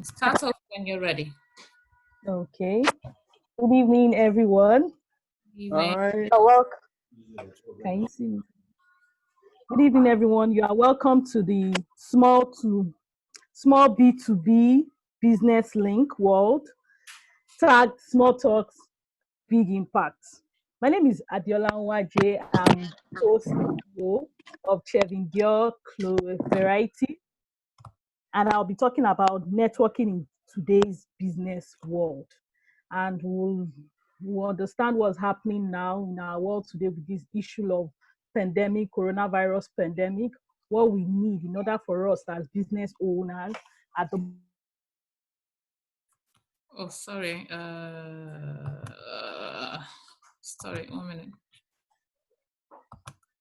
Start off when you're ready. Okay. Good evening, everyone. Evening. All right. Welcome. Can you see me? Good evening, everyone. You are welcome to the small B2B business link world tagged Small Talks Big Impacts. My name is Adiola Nwaje. I'm co-CEO of Chevindior Variety, and I'll be talking about networking in today's business world. And we'll understand what's happening now in our world today with this issue of pandemic, coronavirus pandemic, what we need in order for us as business owners at the Oh, sorry. Sorry, 1 minute.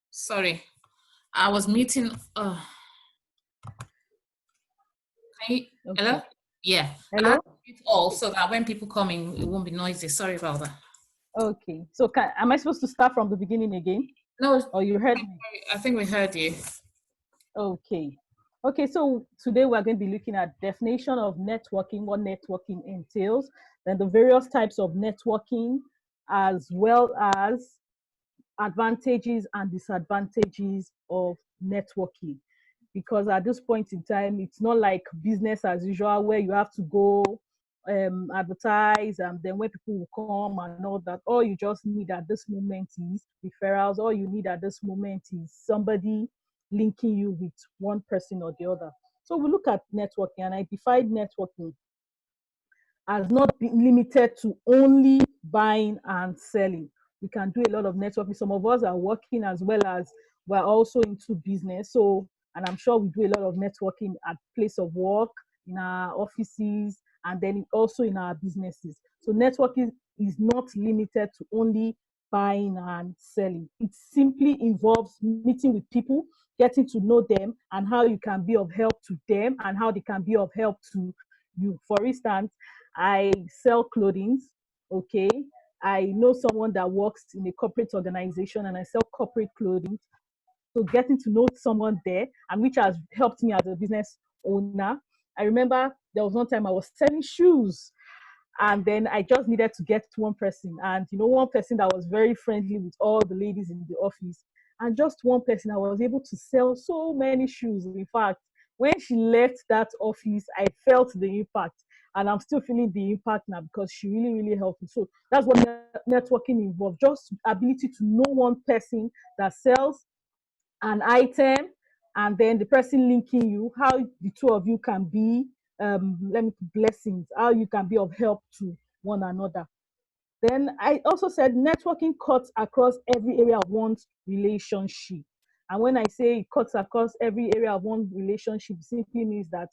Sorry, I was meeting. Hello? okay. Yeah. I have Hello? to mute all so that when people come in, it won't be noisy. Sorry about that. Okay. So am I supposed to start from the beginning again? No, Or you heard me? I think we heard you. Okay. Okay, so today we're going to be looking at definition of networking, what networking entails, then the various types of networking, as well as advantages and disadvantages of networking. Because at this point in time, it's not like business as usual where you have to go advertise and then when people will come and all that. All you just need at this moment is referrals. All you need at this moment is somebody linking you with one person or the other. So we look at networking, and I define networking as not being limited to only buying and selling. We can do a lot of networking. Some of us are working as well as we're also into business. So, and I'm sure we do a lot of networking at place of work, in our offices, and then also in our businesses. So networking is not limited to only buying and selling. It simply involves meeting with people, getting to know them, and how you can be of help to them and how they can be of help to you. For instance, I sell clothing. Okay. I know someone that works in a corporate organization and I sell corporate clothing. So getting to know someone there, and which has helped me as a business owner. I remember there was one time I was selling shoes, and then I just needed to get one person. And one person that was very friendly with all the ladies in the office. And just one person, I was able to sell so many shoes. In fact, when she left that office, I felt the impact. And I'm still feeling the impact now because she really, really helped me. So that's what networking involves, just ability to know one person that sells an item, and then the person linking you, how the two of you can be let me blessings, how you can be of help to one another. Then I also said networking cuts across every area of one's relationship. And when I say it cuts across every area of one relationship, simply means that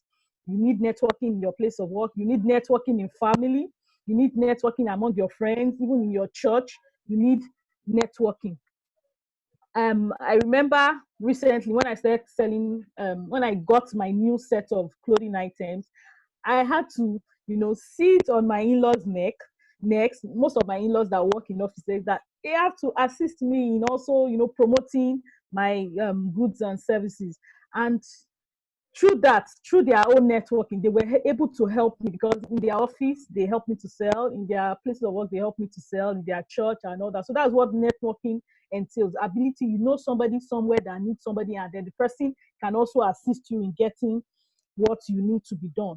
you need networking in your place of work, you need networking in family, you need networking among your friends, even in your church, you need networking. I remember recently when I started selling, when I got my new set of clothing items, I had to, sit on my in-laws' next. Most of my in-laws that work in offices, that they have to assist me in also, promoting my goods and services. And through that, through their own networking, they were able to help me because in their office, they helped me to sell. In their place of work, they helped me to sell. In their church and all that. So that's what networking entails. Ability, somebody somewhere that needs somebody, and then the person can also assist you in getting what you need to be done.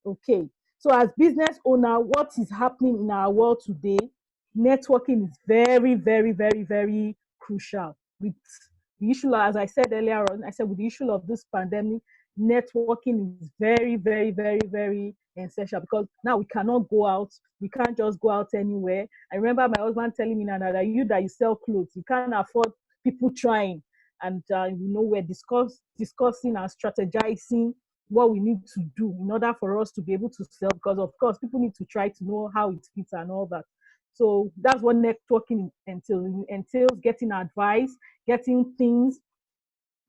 Okay. So as business owner, what is happening in our world today, networking is very, very, very, very crucial. With the issue, as I said earlier on, I said with the issue of this pandemic, networking is very, very, very, very essential because now we cannot go out. We can't just go out anywhere. I remember my husband telling me now that you sell clothes, you can't afford people trying. And we're discussing and strategizing what we need to do in order for us to be able to sell, because of course people need to try to know how it fits and all that. So that's what networking entails. It entails getting advice, getting things,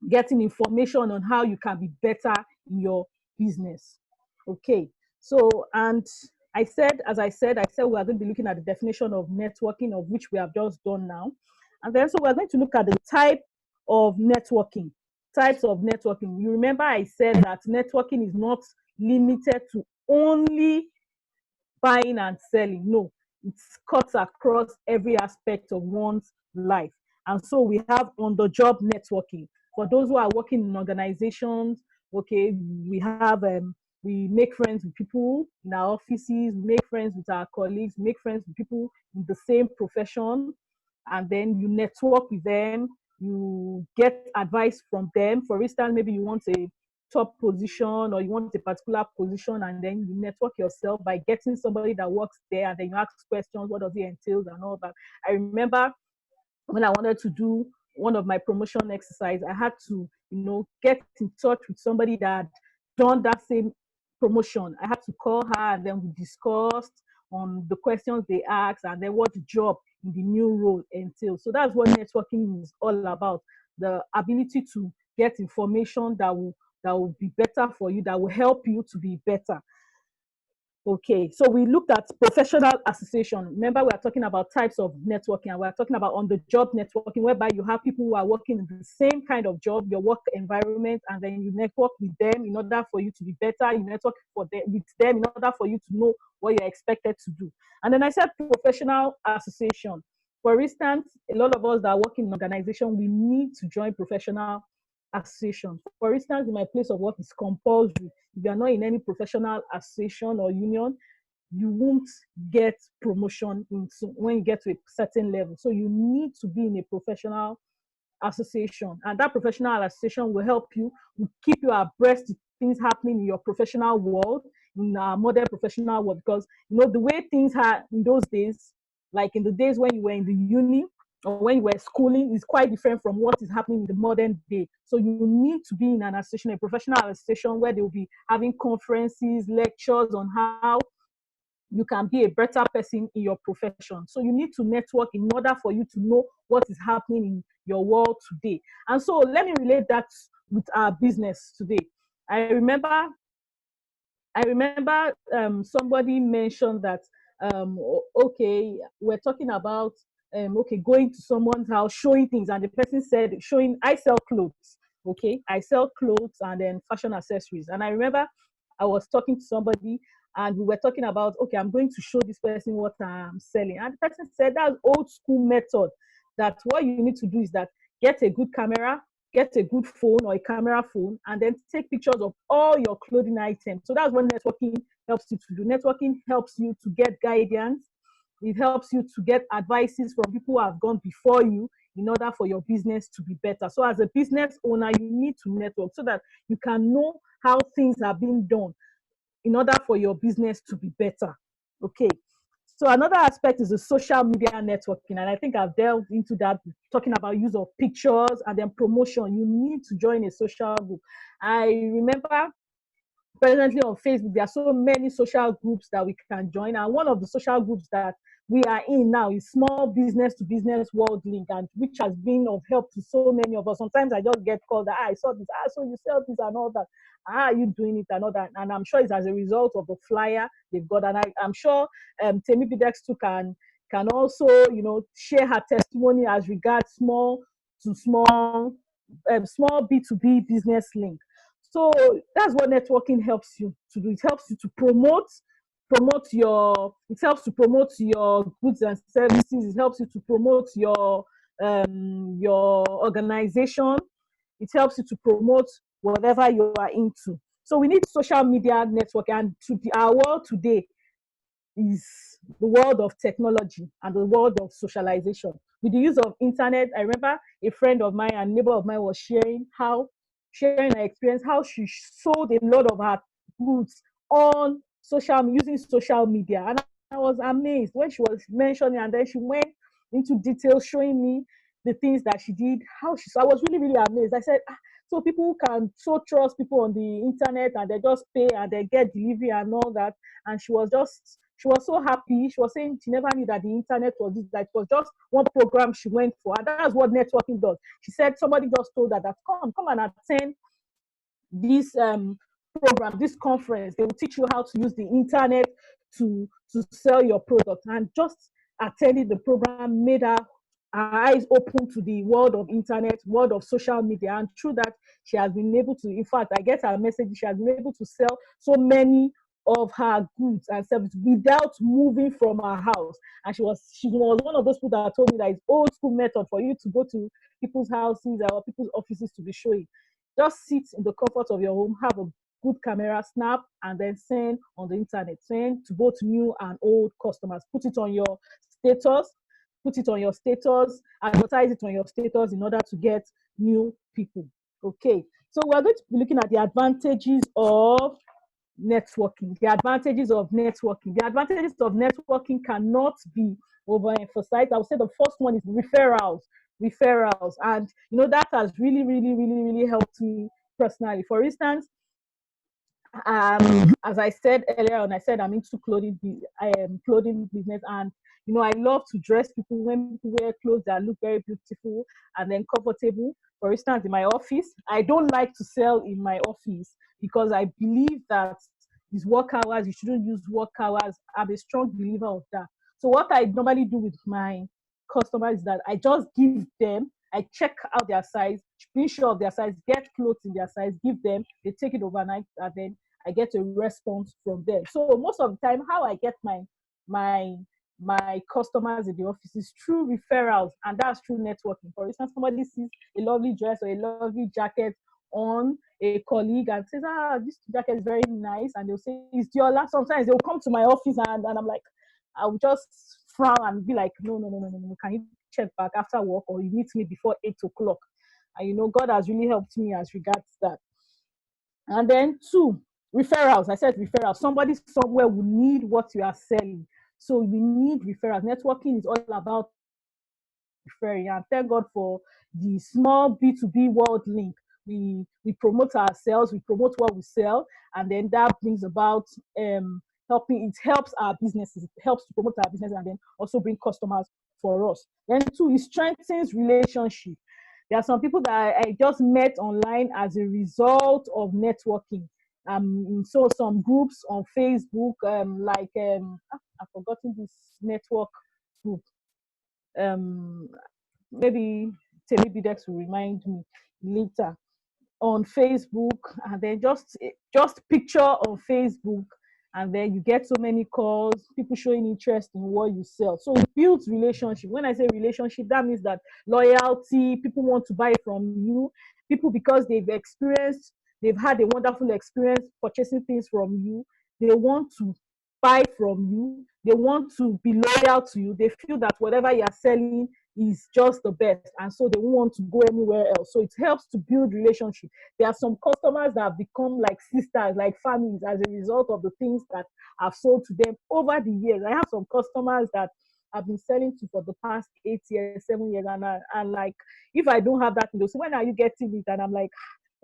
getting information on how you can be better in your business. Okay. So, and as I said we are going to be looking at the definition of networking, of which we have just done now. And then so we're going to look at the types of networking. You remember I said that networking is not limited to only buying and selling. No, it cuts across every aspect of one's life. And so we have on-the-job networking. For those who are working in organizations, okay, we make friends with people in our offices, we make friends with our colleagues, make friends with people in the same profession, and then you network with them, you get advice from them. For instance, maybe you want a top position or you want a particular position, and then you network yourself by getting somebody that works there, and then you ask questions, what does it entail and all that. I remember when I wanted to do one of my promotion exercise, I had to, get in touch with somebody that had done that same promotion. I had to call her, and then we discussed on the questions they asked and then what the job in the new role entails. So that's what networking is all about. The ability to get information that will be better for you, that will help you to be better. Okay, so we looked at professional association. Remember, we are talking about types of networking, and we're talking about on-the-job networking, whereby you have people who are working in the same kind of job, your work environment, and then you network with them in order for you to be better. You network with them in order for you to know what you're expected to do. And then I said professional association. For instance, a lot of us that are working in organization, we need to join professional association. For instance, in my place of work, it's compulsory. If you are not in any professional association or union, you won't get promotion when you get to a certain level. So you need to be in a professional association, and that professional association will help you, will keep you abreast of things happening in your professional world, in our modern professional world. Because the way things are in those days, like in the days when you were in the uni or when you were schooling, is quite different from what is happening in the modern day. So you need to be in an association, a professional association, where they will be having conferences, lectures on how you can be a better person in your profession. So you need to network in order for you to know what is happening in your world today. And so let me relate that with our business today. I remember somebody mentioned that, okay, we're talking about, going to someone's house, showing things, and the person said, I sell clothes. Okay, I sell clothes and then fashion accessories. And I remember I was talking to somebody, and we were talking about, okay, I'm going to show this person what I'm selling. And the person said, that's old school method, that what you need to do is that get a good camera, get a good phone or a camera phone, and then take pictures of all your clothing items. So that's what networking helps you to do. Networking helps you to get guidance. It helps you to get advices from people who have gone before you in order for your business to be better. So as a business owner, you need to network so that you can know how things are being done in order for your business to be better. Okay. So another aspect is the social media networking, and I think I've delved into that, talking about use of pictures and then promotion. You need to join a social group. I remember presently on Facebook, there are so many social groups that we can join, and one of the social groups that we are in now is Small Business to Business World Link, and which has been of help to so many of us. Sometimes I just get called, I saw this, so you sell this and all that. How are you doing it and all that? And I'm sure it's as a result of the flyer they've got. And I'm sure Temi Bidex too can also, share her testimony as regards small B2B business link. So that's what networking helps you to do. It helps you to promote your goods and services. It helps you to promote your organization. It helps you to promote whatever you are into. So we need social media network, and our world today is the world of technology and the world of socialization. With the use of internet, I remember a friend of mine and neighbor of mine was sharing her experience, how she sold a lot of her goods on using social media. And I was amazed when she was mentioning, and then she went into detail showing me the things that she did, so I was really, really amazed. I said, so people can so trust people on the internet, and they just pay and they get delivery and all that. And she was so happy. She was saying she never knew that the internet was this, that it was just one program she went for. And that's what networking does. She said somebody just told her that come and attend this program, this conference. They will teach you how to use the internet to sell your product. And just attending the program made her eyes open to the world of internet, world of social media, and through that she has been able to, in fact, I get her message, she has been able to sell so many of her goods and services without moving from her house. And she was one of those people that told me that it's old school method for you to go to people's houses or people's offices to be showing. Just sit in the comfort of your home, have a good camera, snap, and then send on the internet. Send to both new and old customers. Put it on your status, advertise it on your status in order to get new people. Okay, so we're going to be looking at the advantages of networking. The advantages of networking. The advantages of networking cannot be overemphasized. I would say the first one is referrals. Referrals, and that has really, really, really, really helped me personally. For instance, as I said earlier on, I said I'm into clothing business, and I love to dress people. When people wear clothes that look very beautiful and then comfortable. For instance, in my office, I don't like to sell in my office because I believe that it's work hours. You shouldn't use work hours. I'm a strong believer of that. So what I normally do with my customers is that I just give them, I check out their size, be sure of their size, get clothes in their size, give them, they take it overnight, and then I get a response from them. So most of the time, how I get my customers in the office is through referrals, and that's through networking. For instance, somebody sees a lovely dress or a lovely jacket on a colleague and says, this jacket is very nice, and they'll say, it's Diola. Sometimes they'll come to my office and I'm like, I'll just frown and be like, no, can you check back after work, or you meet me before 8 o'clock? And God has really helped me as regards that. And then 2, referrals. I said referrals. Somebody somewhere will need what you are selling. So we need referrals. Networking is all about referring. And thank God for the small B2B world link. We promote ourselves, we promote what we sell, and then that brings about it helps our businesses, it helps to promote our business and then also bring customers for us. Then 2, it strengthens relationship. There are some people that I just met online as a result of networking. So some groups on Facebook, I've forgotten this network group. Maybe Temibidex will remind me later. On Facebook, and then just picture on Facebook, and then you get so many calls, people showing interest in what you sell. So it builds relationship. When I say relationship, that means that loyalty, people want to buy from you, people, because they've had a wonderful experience purchasing things from you, they want to buy from you, they want to be loyal to you, they feel that whatever you're selling is just the best, and so they won't want to go anywhere else. So it helps to build relationship. There are some customers that have become like sisters, like families, as a result of the things that I've sold to them over the years. I have some customers that I've been selling to for the past 8 years, 7 years, and like, if I don't have that, they'll say, when are you getting it? And I'm like,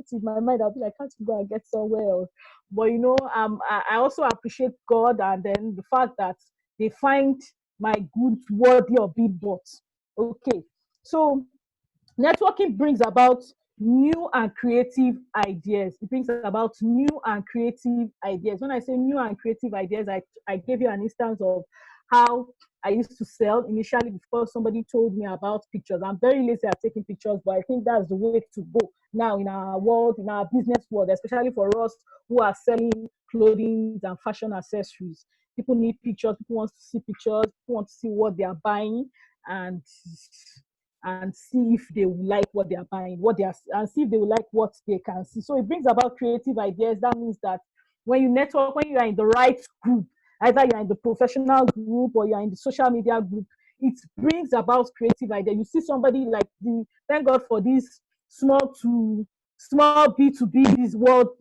it's in my mind. I'll be like, can't you go and get somewhere else? But I also appreciate God, and then the fact that they find my goods worthy of being bought. Okay, so networking brings about new and creative ideas. It brings about new and creative ideas. When I say new and creative ideas, I gave you an instance of how I used to sell initially before somebody told me about pictures. I'm very lazy at taking pictures, but I think that's the way to go now in our world, in our business world, especially for us who are selling clothing and fashion accessories. People need pictures, people want to see pictures, people want to see what they are buying, and see if they will like what they are buying, and see if they will like what they can see. So it brings about creative ideas. That means that when you network, when you are in the right group, either you are in the professional group or you are in the social media group, it brings about creative ideas. You see somebody like thank God for this small B2B, this world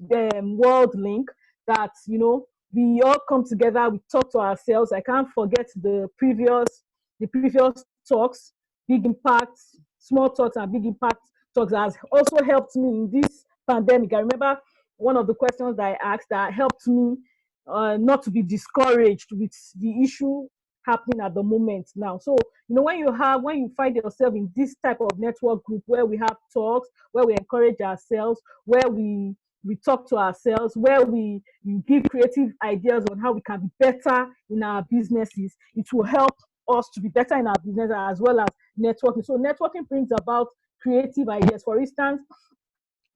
link, that we all come together, we talk to ourselves. I can't forget the previous talks, big impact, small talks and big impact talks, has also helped me in this pandemic. I remember one of the questions that I asked that helped me not to be discouraged with the issue happening at the moment now. So when you find yourself in this type of network group where we have talks, where we encourage ourselves, where we talk to ourselves, where we give creative ideas on how we can be better in our businesses, it will help us to be better in our business, as well as networking. So networking brings about creative ideas. For instance,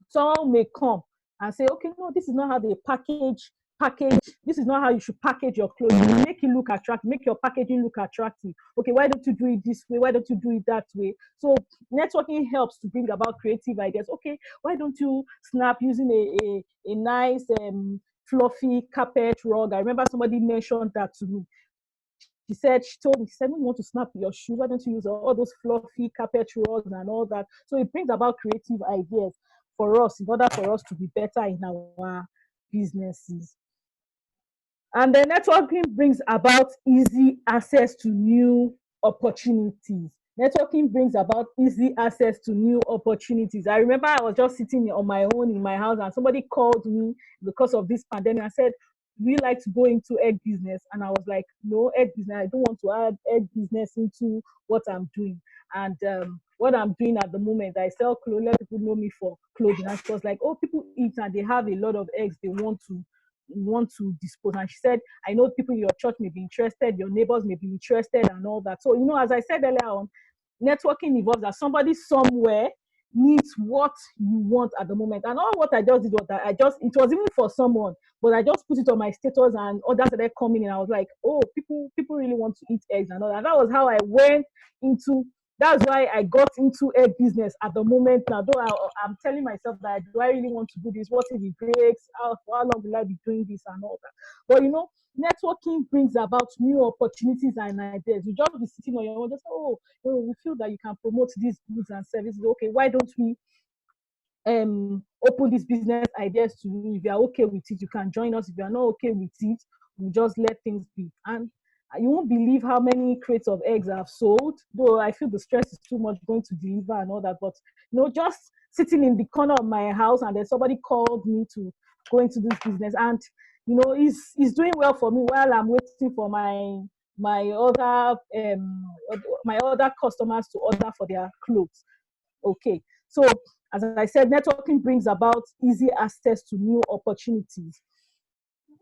someone may come and say, okay, no, this is not how they package. This is not how you should package your clothes. Make it look attractive, make your packaging look attractive. Okay, why don't you do it this way? Why don't you do it that way? So networking helps to bring about creative ideas. Okay, why don't you snap using a nice fluffy carpet rug? I remember somebody mentioned that to me. She told me, she said, when you want to snap your shoes, why don't you use all those fluffy carpet rugs and all that? So it brings about creative ideas for us in order for us to be better in our businesses. And then networking brings about easy access to new opportunities. Networking brings about easy access to new opportunities. I remember I was just sitting on my own in my house and somebody called me because of this pandemic and said, we like to go into egg business. And I was like, no, egg business. I don't want to add egg business into what I'm doing. And what I'm doing at the moment, I sell clothes, let people know me for clothing. And she was like, oh, people eat and they have a lot of eggs they want to dispose. And she said, I know people in your church may be interested, your neighbors may be interested and all that. So, as I said earlier on, networking involves that somebody somewhere needs what you want at the moment. And all what I just did was that it was even for someone, but I just put it on my status and others started coming in. I was like, oh, people really want to eat eggs and all that. That was how I went into that's why I got into egg business at the moment. Now, though I'm telling myself that do I really want to do this? What if it breaks? How long will I be doing this and all that? But networking brings about new opportunities and ideas. You just be sitting on your own, just we feel that you can promote these goods and services. Okay, why don't we open these business ideas to you? If you are okay with it, you can join us. If you are not okay with it, we just let things be. And you won't believe how many crates of eggs I've sold, though I feel the stress is too much going to deliver and all that. But just sitting in the corner of my house and then somebody called me to go into this business, and he's doing well for me while I'm waiting for my other customers to order for their clothes. Okay, so as I said, networking brings about easy access to new opportunities.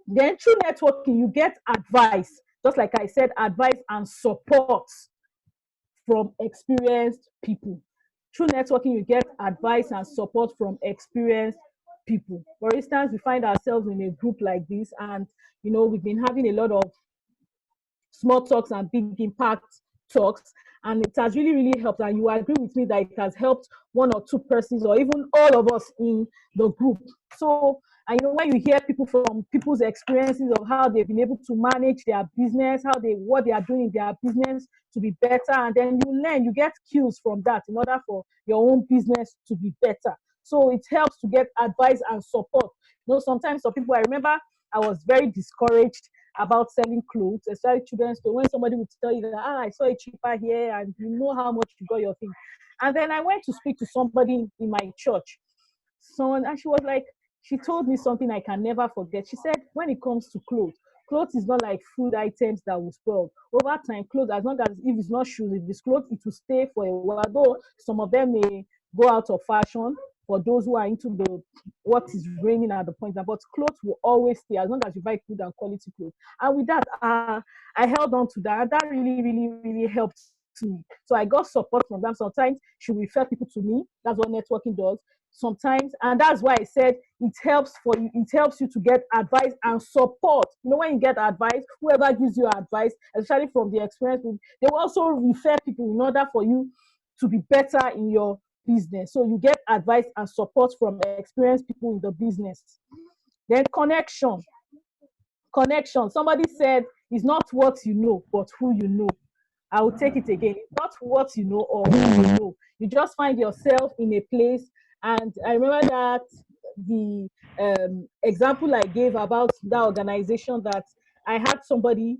Then through networking, you get advice. Just like I said, advice and support from experienced people. Through networking, you get advice and support from experienced people. For instance, we find ourselves in a group like this, and we've been having a lot of small talks and big impact talks, and it has really, really helped. And you agree with me that it has helped one or two persons or even all of us in the group. So, and when you hear people from people's experiences of how they've been able to manage their business, what they are doing in their business to be better, and then you get cues from that in order for your own business to be better. So it helps to get advice and support. Sometimes some people, I remember I was very discouraged about selling clothes, especially children's clothes, when somebody would tell you that, I saw it cheaper here and you know how much you got your thing. And then I went to speak to somebody in my church. And she was like, she told me something I can never forget. She said, when it comes to clothes is not like food items that will spoil. Over time, clothes, as long as if it's not shoes, if it's clothes, it will stay for a while. Though some of them may go out of fashion for those who are into what is reigning at the point. But clothes will always stay as long as you buy good and quality clothes. And with that, I held on to that. That really, really, really helped me. So I got support from them. Sometimes she will refer people to me. That's what networking does. Sometimes, and that's why I said it helps you to get advice and support. When you get advice, whoever gives you advice, especially from the experience, they will also refer people in order for you to be better in your business. So you get advice and support from experienced people in the business. Then connection. Somebody said it's not what you know, but who you know. I will take it again. It's not what you know or who you know. You just find yourself in a place. And I remember that the example I gave about that organization, that I had somebody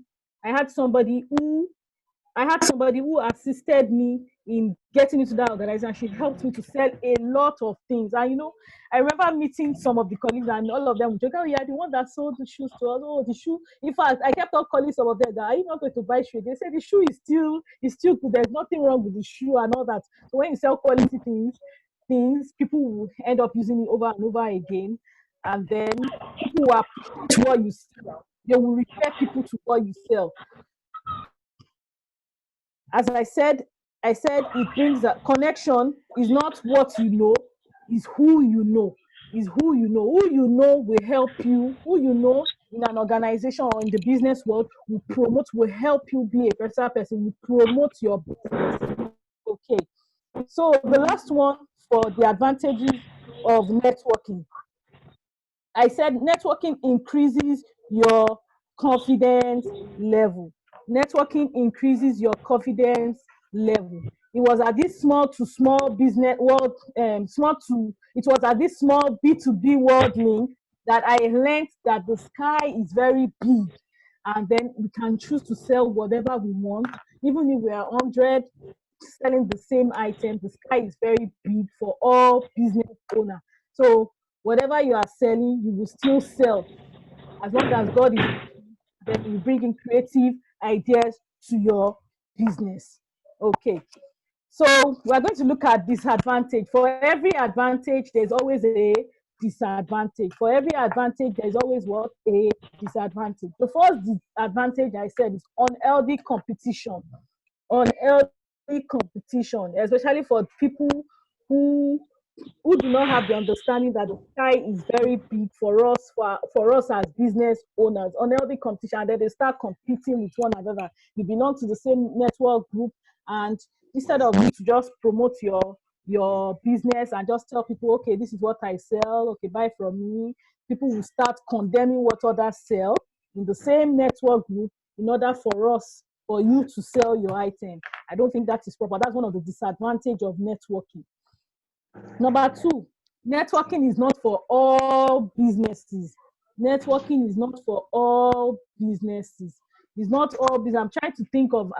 who assisted me in getting into that organization. She helped me to sell a lot of things. And I remember meeting some of the colleagues, and all of them would joke, oh yeah, the one that sold the shoes to us. Oh, the shoe. In fact, I kept on calling some of them that, are you not going to buy shoe? They said the shoe is still good. There's nothing wrong with the shoe and all that. So when you sell quality things, people will end up using it over and over again. And then people who appreciate what you sell, they will refer people to what you sell. As I said, I said it brings a connection is not what you know, is who you know. Is who you know. Who you know will help you. Who you know in an organization or in the business world will promote, will help you be a better person, will promote your business. Okay. So the last one for the advantages of networking. I said networking increases your confidence level. Networking increases your confidence level. It was at this small to small business world, it was at this small B2B world link that I learned that the sky is very big, and then we can choose to sell whatever we want. Even if we are 100 selling the same item, the sky is very big for all business owners. So whatever you are selling, you will still sell as long as God is, then you bring in creative ideas to your business. Okay. So we're going to look at disadvantage. For every advantage, there's always a disadvantage. For every advantage, there's always what? A disadvantage. The first disadvantage I said is unhealthy competition. Unhealthy competition, especially for people who who do not have the understanding that the sky is very big for us as business owners. Unhealthy competition, and then they start competing with one another. You belong to the same network group, and instead of you to just promote your business and just tell people, okay, this is what I sell, okay, buy from me, people will start condemning what others sell in the same network group in order for you to sell your item. I don't think that is proper. That's one of the disadvantages of networking. Number two, networking is not for all businesses. Networking is not for all businesses. It's not all business. I'm trying to think of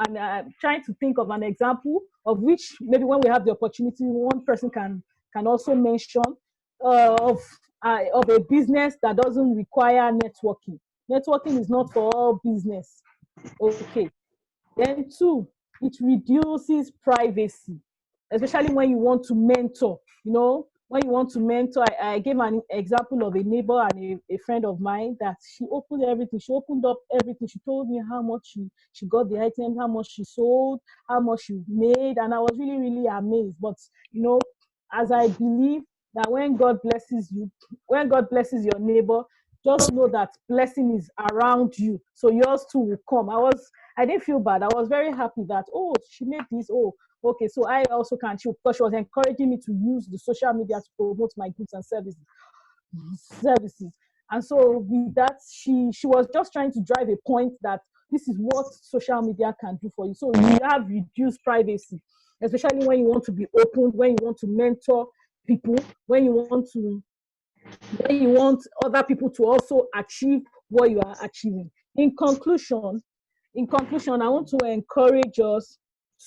an example of which maybe when we have the opportunity, one person can also mention of a business that doesn't require networking. Networking is not for all business. Okay. Then two, it reduces privacy, especially when you want to mentor. When you want to mentor, I gave an example of a neighbor and a friend of mine that she opened everything. She opened up everything. She told me how much she got the item, how much she sold, how much she made. And I was really, really amazed. But, as I believe that when God blesses you, when God blesses your neighbor, just know that blessing is around you. So yours too will come. I didn't feel bad. I was very happy that, oh, she made this. Oh, okay. So I also can, because she was encouraging me to use the social media to promote my goods and services. And so with that, she was just trying to drive a point that this is what social media can do for you. So you have reduced privacy, especially when you want to be open, when you want to mentor people, when you want other people to also achieve what you are achieving. In conclusion, I want to encourage us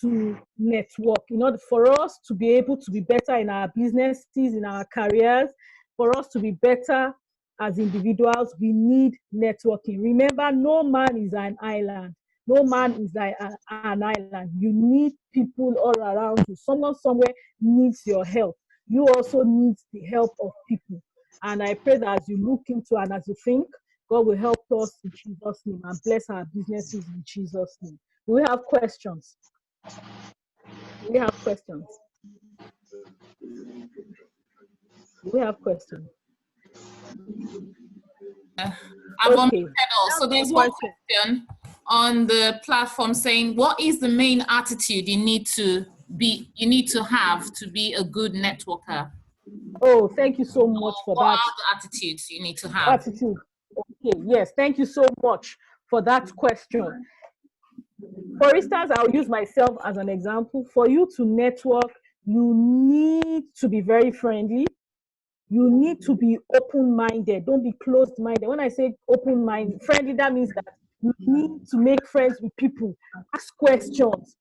to network in order for us to be able to be better in our businesses, in our careers, for us to be better as individuals. We need networking. Remember, no man is an island. No man is an island. You need people all around you. Someone somewhere needs your help. You also need the help of people. And I pray that as you look into and as you think, God will help us in Jesus' name and bless our businesses in Jesus' name. Do we have questions? Do we have questions? Do we have questions? I've okay. So there's one question on the platform saying, what is the main attitude you need to have to be a good networker? Oh, thank you so much for that. What are the attitudes you need to have? Attitude. Okay, yes, thank you so much for that question. For instance, I'll use myself as an example. For you to network, you need to be very friendly. You need to be open-minded. Don't be closed-minded. When I say open-minded, friendly, that means that you need to make friends with people. Ask questions.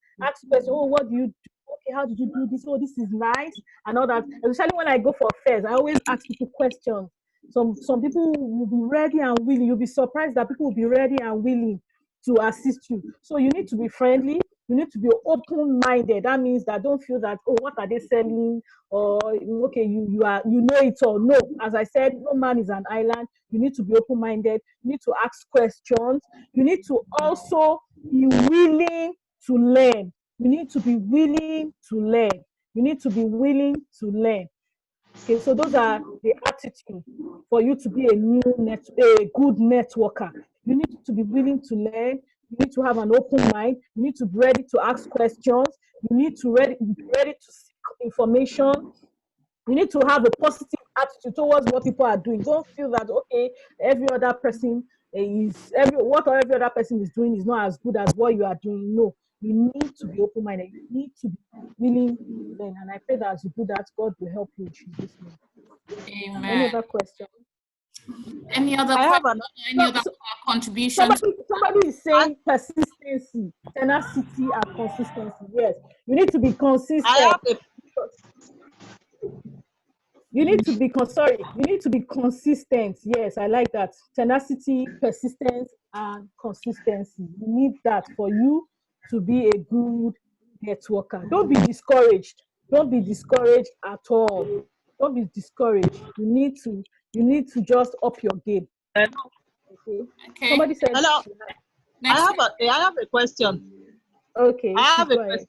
Oh, what do you do? Okay, how did you do this? Oh, this is nice, and all that. Especially when I go for fairs, I always ask people questions. Some people will be ready and willing. You'll be surprised that people will be ready and willing to assist you. So you need to be friendly. You need to be open-minded. That means that don't feel that, oh, what are they selling? Or okay, you know it all. No, as I said, no man is an island. You need to be open-minded. You need to ask questions. You need to also be willing to learn. You need to be willing to learn. You need to be willing to learn. Okay, so those are the attitude for you to be a good networker. You need to be willing to learn. You need to have an open mind. You need to be ready to ask questions. You need to be ready to seek information. You need to have a positive attitude towards what people are doing. Don't feel that okay, every other person what every other person is doing is not as good as what you are doing. No, you need to be open-minded. You need to be willing to learn. And I pray that as you do that, God will help you in Jesus' name. Amen. Any other question? Any other any other contribution? Somebody is saying persistency, tenacity, and consistency. Yes, you need to be consistent. You need to be you need to be consistent. Yes, I like that. Tenacity, persistence, and consistency. You need that for you to be a good networker. Don't be discouraged. Don't be discouraged at all. Don't be discouraged. You need to just up your game. Okay. Somebody said. Hello. I have a question. Okay. I have a question.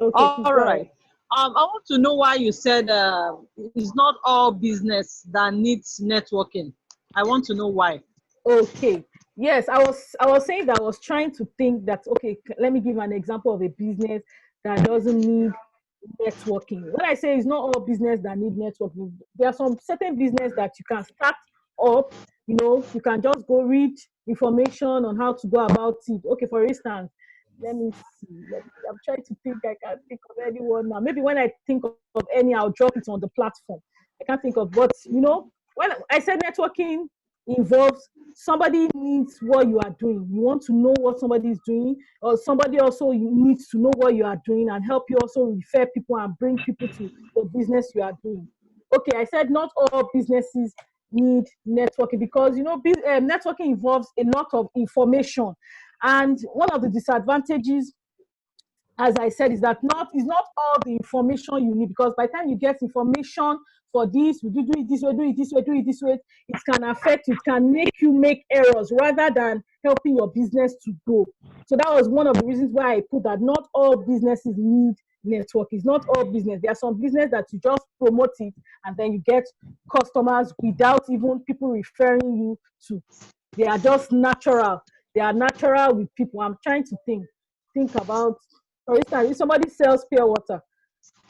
Okay. All right. I want to know why you said it's not all business that needs networking. I want to know why. Okay. Yes, I was saying that I was trying to think that, okay, let me give an example of a business that doesn't need networking. When I say it's not all business that need networking, there are some certain business that you can start up, you can just go read information on how to go about it. Okay, for instance, let me see. I'm trying to think. I can't think of anyone now. Maybe when I think of any, I'll drop it on the platform. I can't think of, but when I said networking involves somebody needs what you are doing. You want to know what somebody is doing, or somebody also needs to know what you are doing and help you also refer people and bring people to the business you are doing. Okay, I said not all businesses need networking because networking involves a lot of information. And one of the disadvantages, as I said, is that it's not all the information you need, because by the time you get information for this, we do it this way, do it this way, do it this way, it can affect you, it can make you make errors rather than helping your business to grow. So that was one of the reasons why I put that not all businesses need network. It's not all business. There are some business that you just promote it and then you get customers without even people referring you to. They are just natural. They are natural with people. I'm trying to think about, for instance, if somebody sells pure water,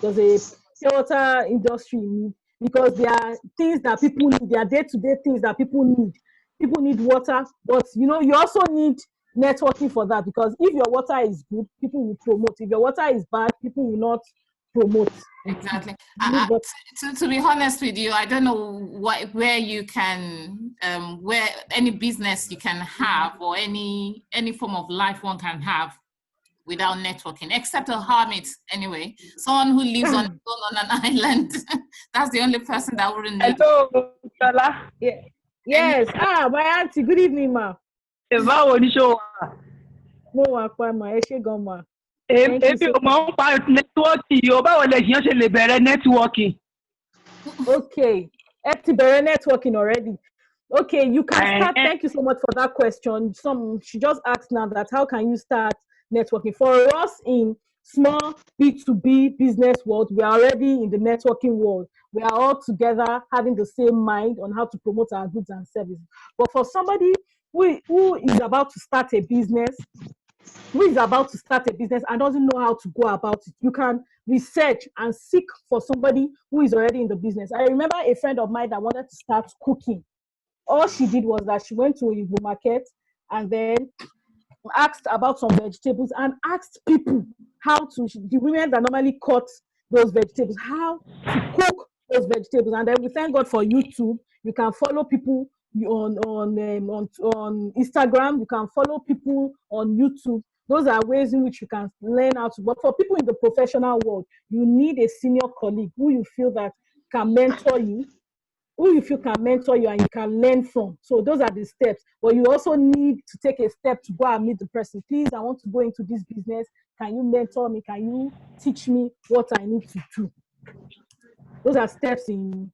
does a pure water industry need? Because there are things that people need, there are day-to-day things that people need. People need water, but you also need networking for that, because if your water is good, people will promote. If your water is bad, people will not promote. Exactly. To be honest with you, I don't know where you can, where any business you can have, or any form of life one can have without networking, except a hermit anyway. Someone who lives on an island. That's the only person that wouldn't need. Hello, Shola. Yeah. Yes. My auntie. Good evening, ma. Báwo ni ṣó wà? Mo wà pa ma, ẹ ṣé gan ma. Èmi ò mọ̀ ń pa nẹ́tíwọ́ọ̀kì yìí o, báwo lẹ ṣe lè bẹ̀rẹ̀ nẹ́tíwọ́ọ̀kì? Okay, ẹ ti bẹ̀rẹ̀ networking already. Okay, you can start. Thank you so much for that question. She just asked now that how can you start networking? For us in small B2B business world, we are already in the networking world. We are all together having the same mind on how to promote our goods and services. But for somebody who is about to start a business, and doesn't know how to go about it, you can research and seek for somebody who is already in the business. I remember a friend of mine that wanted to start cooking. All she did was that she went to a Igbo market and then asked about some vegetables and asked people the women that normally cut those vegetables, how to cook those vegetables. And then we thank God for YouTube. You can follow people on Instagram. You can follow people on YouTube. Those are ways in which you can learn how to. But for people in the professional world, you need a senior colleague who you feel that can mentor you, and you can learn from. So those are the steps. But you also need to take a step to go and meet the person. Please, I want to go into this business. Can you mentor me? Can you teach me what I need to do? Those are steps in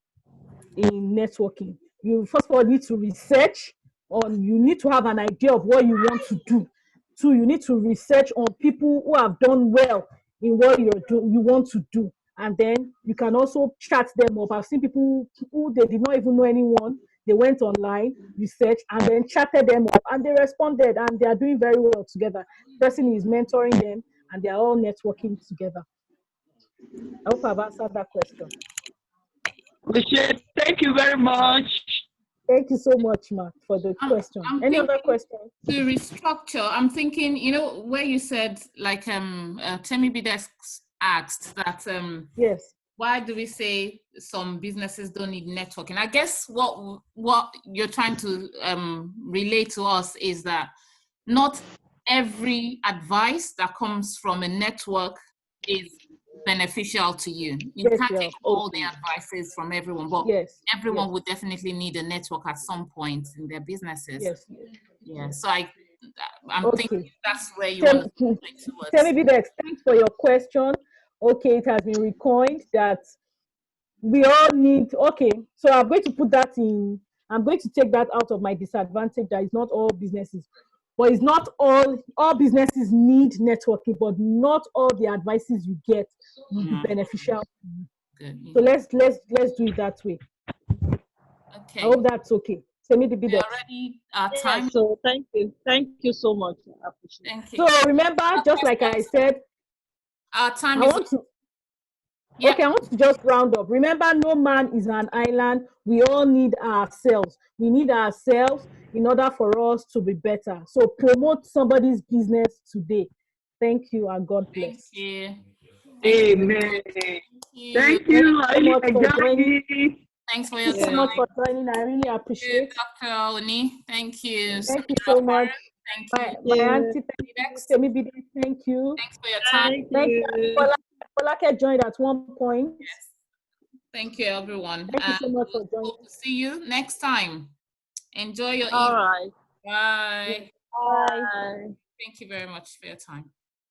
networking. You first of all need to research, you need to have an idea of what you want to do. Two, you need to research on people who have done well in what you want to do. And then you can also chat them up. I've seen people who they did not even know anyone. They went online, researched, and then chatted them up, and they responded, and they are doing very well together. The person is mentoring them, and they are all networking together. I hope I've answered that question. Thank you very much. Thank you so much, Mark, for the question. Any other questions? To restructure, I'm thinking, you know, where you said, like, Temi Bidex asked that, yes, why do we say some businesses don't need networking? I guess what you're trying to relate to us is that not every advice that comes from a network is beneficial to you. You can't take all the advices from everyone, but everyone would definitely need a network at some point in their businesses. Yes. Yeah. So I'm thinking that's where you want to point towards. Temi Bidex, thanks for your question. Okay, it has been recoined that we all need. Okay, so I'm going to put that in. I'm going to take that out of my disadvantage. That is not all businesses. But it's not all businesses need networking, but not all the advices you get will be beneficial. Good. So let's do it that way. Okay. I hope that's okay. Send me the bid. Already our time. Yeah, so thank you so much. I appreciate it. Thank you. So remember, just like I said, our time Okay, I want to just round up. Remember, no man is an island. We all need ourselves. We need ourselves in order for us to be better. So promote somebody's business today. Thank you and God bless. Thank you. Amen. Thank you. Thank you so much for joining. Thanks for your time. Thank you so much for joining. I really appreciate it. Dr. Oni, thank you. Thank you so much. Thank you. My auntie, thank you. Thank you. Thanks for your time. Thank you. Polake joined at one point. Yes. Thank you, everyone. Thank you so much for joining. Hope to see you next time. Enjoy your All evening. right. Bye. Bye. Thank you very much for your time.